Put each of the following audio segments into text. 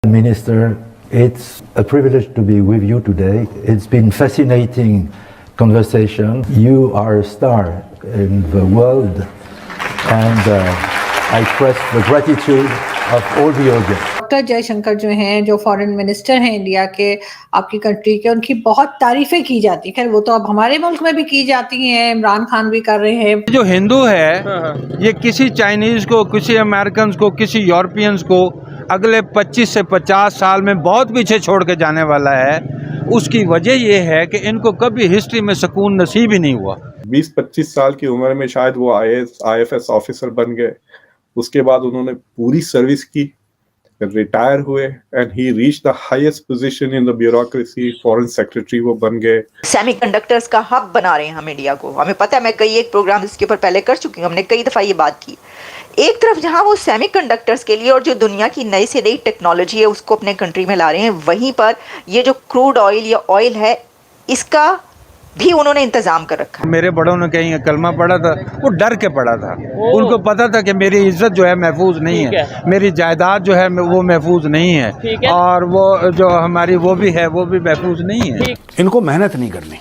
Minister, it's a privilege to be with you today. It's been fascinating conversation. You are a star in the world, and I express the gratitude of all the audience. Doctor Jaishankar जो हैं, जो foreign minister हैं India के, आपकी country के, उनकी बहुत तारीफें की जाती हैं। खैर वो तो अब हमारे मुल्क में भी की जाती हैं, इमरान खान भी कर रहे हैं। जो हिंदू है ये किसी चाइनीज को, किसी अमेरिकन को, किसी यूरोपियंस को अगले 25 से 50 साल में बहुत पीछे छोड़ के जाने वाला है। उसकी वजह ये है कि इनको कभी हिस्ट्री में सुकून नसीब ही नहीं हुआ। 20-25 साल की उम्र में शायद वो IFS ऑफिसर बन गए। उसके बाद उन्होंने पूरी सर्विस की, रिटायर हुए, and he reached the highest position in the bureaucracy, foreign secretary वो बन गए। सेमीकंडक्टर्स का हब बना रहे हैं हम इंडिया को। हमें पता है, मैं कई एक प्रोग्राम इसके ऊपर पहले कर चुकी हूँ, हमने कई दफ़ा ये बात की। एक तरफ जहाँ वो सेमीकंडक्टर्स के लिए और जो दुनिया की नई से नई टेक्नोलॉजी है उसको अपने कंट्री में ला रहे हैं, वहीं पर ये जो क्रूड ऑयल या ऑयल है इसका भी उन्होंने इंतजाम कर रखा। मेरे बड़ों ने कहीं कलमा पढ़ा था, वो डर के पढ़ा था। उनको पता था कि मेरी इज्जत जो है महफूज नहीं है, मेरी जायदाद जो है वो महफूज नहीं है, और वो जो हमारी वो भी है वो भी महफूज नहीं है। इनको मेहनत नहीं करनी,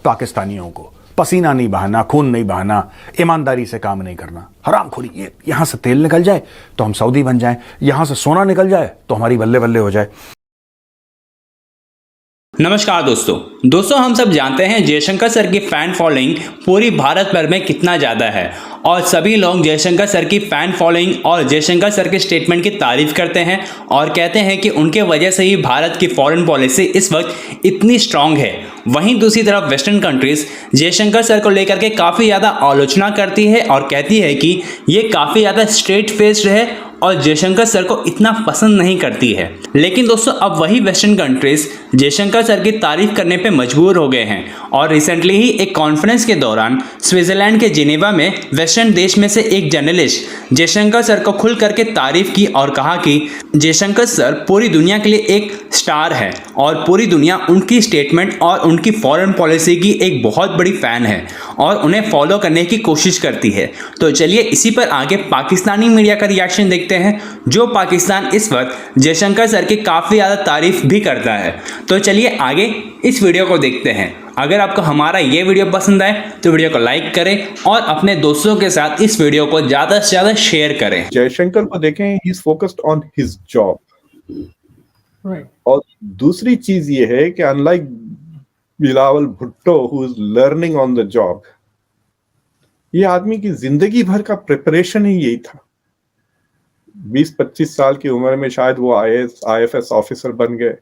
पाकिस्तानियों को पसीना नहीं बहाना, खून नहीं बहाना, ईमानदारी से काम नहीं करना, हरामखोरी। ये यहाँ से तेल निकल जाए तो हम सऊदी बन जाएं, यहाँ से सोना निकल जाए तो हमारी बल्ले बल्ले हो जाए। नमस्कार दोस्तों हम सब जानते हैं जयशंकर सर की फैन फॉलोइंग पूरी भारत भर में कितना ज़्यादा है, और सभी लोग जयशंकर सर की फ़ैन फॉलोइंग और जयशंकर सर के स्टेटमेंट की तारीफ़ करते हैं और कहते हैं कि उनके वजह से ही भारत की फॉरेन पॉलिसी इस वक्त इतनी स्ट्रांग है। वहीं दूसरी तरफ वेस्टर्न कंट्रीज़ जयशंकर सर को लेकर के काफ़ी ज़्यादा आलोचना करती है और कहती है कि ये काफ़ी ज़्यादा स्ट्रेट फेस्ड है और जयशंकर सर को इतना पसंद नहीं करती है। लेकिन दोस्तों अब वही वेस्टर्न कंट्रीज़ जयशंकर सर की तारीफ़ करने पे मजबूर हो गए हैं, और रिसेंटली ही एक कॉन्फ्रेंस के दौरान स्विट्ज़रलैंड के जिनेवा में वेस्टर्न देश में से एक जर्नलिस्ट जयशंकर सर को खुल करके तारीफ़ की और कहा कि जयशंकर सर पूरी दुनिया के लिए एक स्टार है और पूरी दुनिया उनकी स्टेटमेंट और उनकी फॉरेन पॉलिसी की एक बहुत बड़ी फ़ैन है और उन्हें फॉलो करने की कोशिश करती है। तो चलिए इसी पर आगे पाकिस्तानी मीडिया का रिएक्शन देखते हैं, जो पाकिस्तान इस वक्त जयशंकर सर की काफ़ी ज़्यादा तारीफ़ भी करता है। तो चलिए आगे इस वीडियो को देखते हैं। अगर आपको हमारा ये वीडियो पसंद आए तो वीडियो को लाइक करें और अपने दोस्तों के साथ इस वीडियो को ज़्यादा से ज़्यादा शेयर करें। जयशंकर को देखें, he is focused on his job, और दूसरी चीज ये है कि unlike Bilawal Bhutto who is learning on the job, ये आदमी की जिंदगी भर का प्रिपरेशन ही यही था। 20-25 साल की उम्र में शायद वो IFS ऑफिसर बन गए।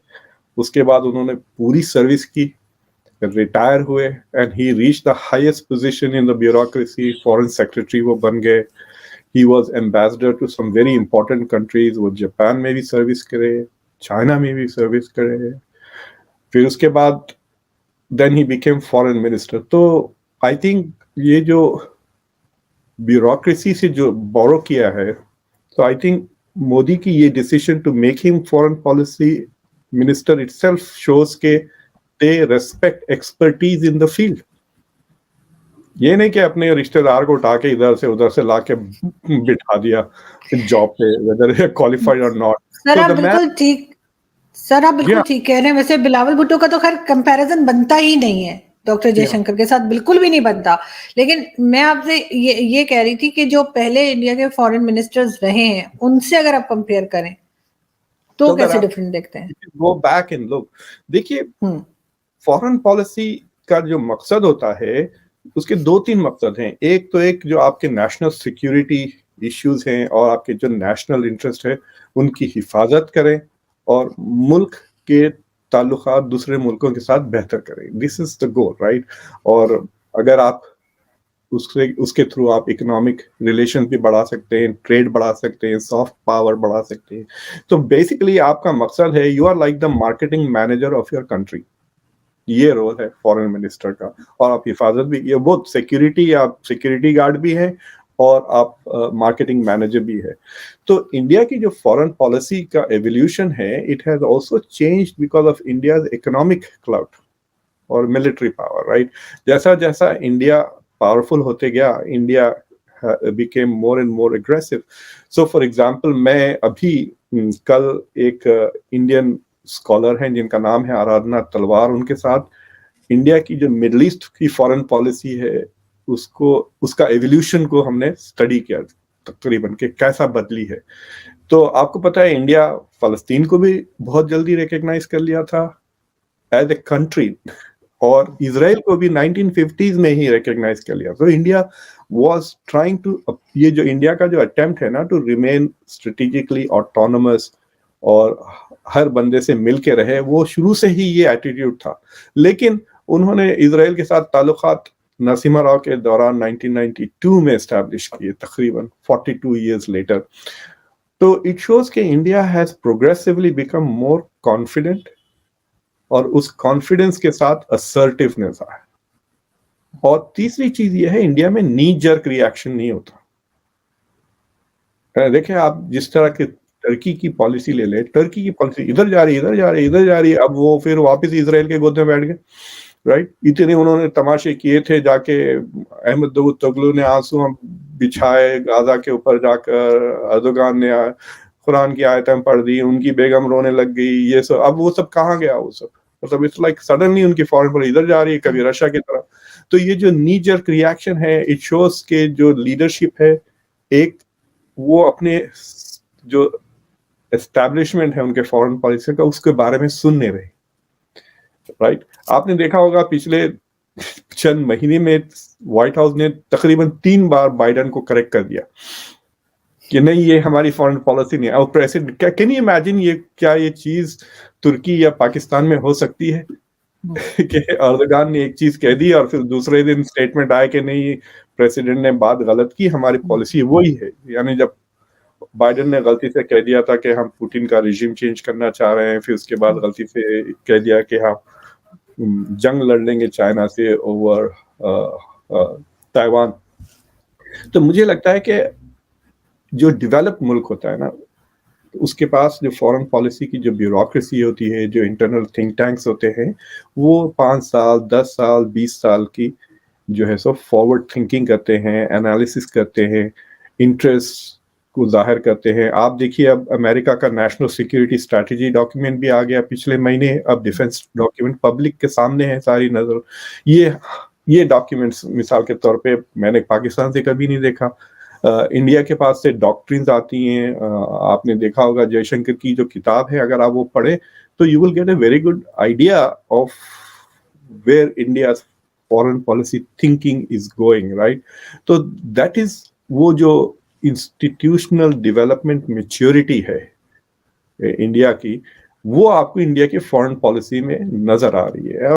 उसके बाद उन्होंने पूरी सर्विस की, रिटायर हुए, and he reached the highest position in the bureaucracy, foreign secretary वो बन गए। He was ambassador to some very important countries. वो जापान में भी सर्विस करे, चाइना में भी सर्विस करे, फिर उसके बाद then he became foreign minister. तो आई थिंक ये जो ब्यूरोक्रेसी से जो बोरो किया है, तो आई थिंक मोदी की ये decision to make him foreign policy minister itself shows के they respect expertise in the field। ये नहीं कि अपने रिश्तेदार को उठा के इधर से उधर से लाके बिठा दिया जॉब पे, whether they are qualified or not। Sir आप बिल्कुल ठीक कह रहे हैं। वैसे बिलावल भुट्टो का तो खैर कंपैरिजन बनता ही नहीं है डॉक्टर जयशंकर के साथ, बिल्कुल भी नहीं बनता। लेकिन मैं आपसे ये कह रही थी कि जो पहले इंडिया के फॉरेन मिनिस्टर्स रहे हैं उनसे अगर आप कंपेयर करें तो कैसे डिफरेंट देखते हैं? गो बैक एंड लुक, देखिए फॉरेन पॉलिसी का जो मकसद होता है उसके 2-3 मकसद हैं। एक जो आपके नेशनल सिक्योरिटी इश्यूज हैं और आपके जो नेशनल इंटरेस्ट है उनकी हिफाजत करें और मुल्क के ताल्लुकात दूसरे मुल्कों के साथ बेहतर करें। This is the goal, right. और अगर आप उसके थ्रू आप इकोनॉमिक रिलेशन भी बढ़ा सकते हैं, ट्रेड बढ़ा सकते हैं, सॉफ्ट पावर बढ़ा सकते हैं। तो बेसिकली आपका मकसद है, you are like the marketing manager of your country. ये रोल है फॉरेन मिनिस्टर का। और आप हिफाजत भी, ये बहुत सिक्योरिटी, आप सिक्योरिटी गार्ड भी हैं और आप मार्केटिंग मैनेजर भी है। तो इंडिया की जो फॉरेन पॉलिसी का एवोल्यूशन है, it has also changed because of India's economic cloud और मिलिट्री पावर, राइट। जैसा जैसा इंडिया पावरफुल होते गया, India became more and more aggressive. So for example, मैं अभी कल एक इंडियन स्कॉलर हैं जिनका नाम है आराधना तलवार, उनके साथ इंडिया की जो मिडिल ईस्ट की फॉरेन पॉलिसी है उसका एवोल्यूशन को हमने स्टडी किया तकरीबन कि कैसा बदली है। तो आपको पता है इंडिया फलस्तीन को भी बहुत जल्दी रिकॉग्नाइज कर लिया था एज ए कंट्री, और इजराइल को भी 1950s में ही रिकॉग्नाइज कर लिया। तो इंडिया वाज ट्राइंग टू, ये जो इंडिया का जो अटेम्प्ट है ना टू रिमेन स्ट्रेटेजिकली ऑटोनोमस और हर बंदे से मिल के रहे, वो शुरू से ही ये एटीट्यूड था। लेकिन उन्होंने इजराइल के साथ ताल्लुकात नरसिम्हा राव के दौरान 1992 में एस्टैब्लिश किए, तकरीबन 42 years later। तो इट शोज कि India has progressively become more confident, और उस कॉन्फिडेंस के साथ असर्टिवनेस आया। और तीसरी चीज ये है, इंडिया में नी जर्क रिएक्शन नहीं होता। देखिए आप जिस तरह के टर्की की पॉलिसी ले ले, टर्की की पॉलिसी इधर जा रही, इधर जा रही, इधर जा रही, अब वो फिर वापस इजराइल के गोद में बैठ गए, राइट। इतने उन्होंने तमाशे किए थे, जाके अहमद दावूदोगलू ने आंसू बिछाए गाजा के ऊपर जाकर, अर्दोगान ने कुरान की आयतें पढ़ दी, उनकी बेगम रोने लग गई, ये सब। अब वो सब कहाँ गया? वो सब मतलब इट्स लाइक सडनली उनकी फॉरेन पॉलिसी इधर जा रही है, कभी रशिया की तरफ। तो ये जो नी जर्क रिएक्शन है, इट शोज के जो लीडरशिप है, एक वो अपने जो एस्टैब्लिशमेंट है उनके फॉरेन पॉलिसी का, उसके बारे में सुन नहीं रहे, राइट। आपने देखा होगा पिछले चंद महीने में व्हाइट हाउस ने तकरीबन 3 बार बाइडेन को करेक्ट कर दिया कि नहीं, ये हमारी फॉरेन पॉलिसी नहीं है। और प्रेसिडेंट, कैन यू इमेजिन क्या ये चीज तुर्की या पाकिस्तान में हो सकती है कि अर्दोगान ने एक चीज कह दी और फिर दूसरे दिन स्टेटमेंट आए कि नहीं, प्रेसिडेंट ने बात गलत की, हमारी पॉलिसी वही है। यानी जब बाइडेन ने गलती से कह दिया था कि हम पुतिन का रिजीम चेंज करना चाह रहे हैं, फिर उसके बाद गलती से कह दिया कि हम जंग लड़ लेंगे चाइना से ओवर ताइवान। तो मुझे लगता है कि जो डेवलप मुल्क होता है ना, उसके पास जो फॉरेन पॉलिसी की जो ब्यूरोक्रेसी होती है, जो इंटरनल थिंक टैंक्स होते हैं, वो 5 साल 10 साल 20 साल की जो है सो फॉरवर्ड थिंकिंग करते हैं, एनालिसिस करते हैं, इंटरेस्ट को जाहिर करते हैं। आप देखिए अब अमेरिका का नेशनल सिक्योरिटी स्ट्रैटेजी डॉक्यूमेंट भी आ गया पिछले महीने, अब डिफेंस डॉक्यूमेंट पब्लिक के सामने है सारी नजर। ये डॉक्यूमेंट्स मिसाल के तौर पे मैंने पाकिस्तान से कभी नहीं देखा। इंडिया के पास से डॉक्ट्रिन्स आती हैं। आपने देखा होगा जयशंकर की जो किताब है, अगर आप वो पढ़े तो you will get a very good idea of where India's foreign policy thinking is going, right. तो दैट इज वो जो इंस्टीट्यूशनल डेवलपमेंट मैच्योरिटी है इंडिया की, वो आपको इंडिया की फॉरेन पॉलिसी में नजर आ रही है।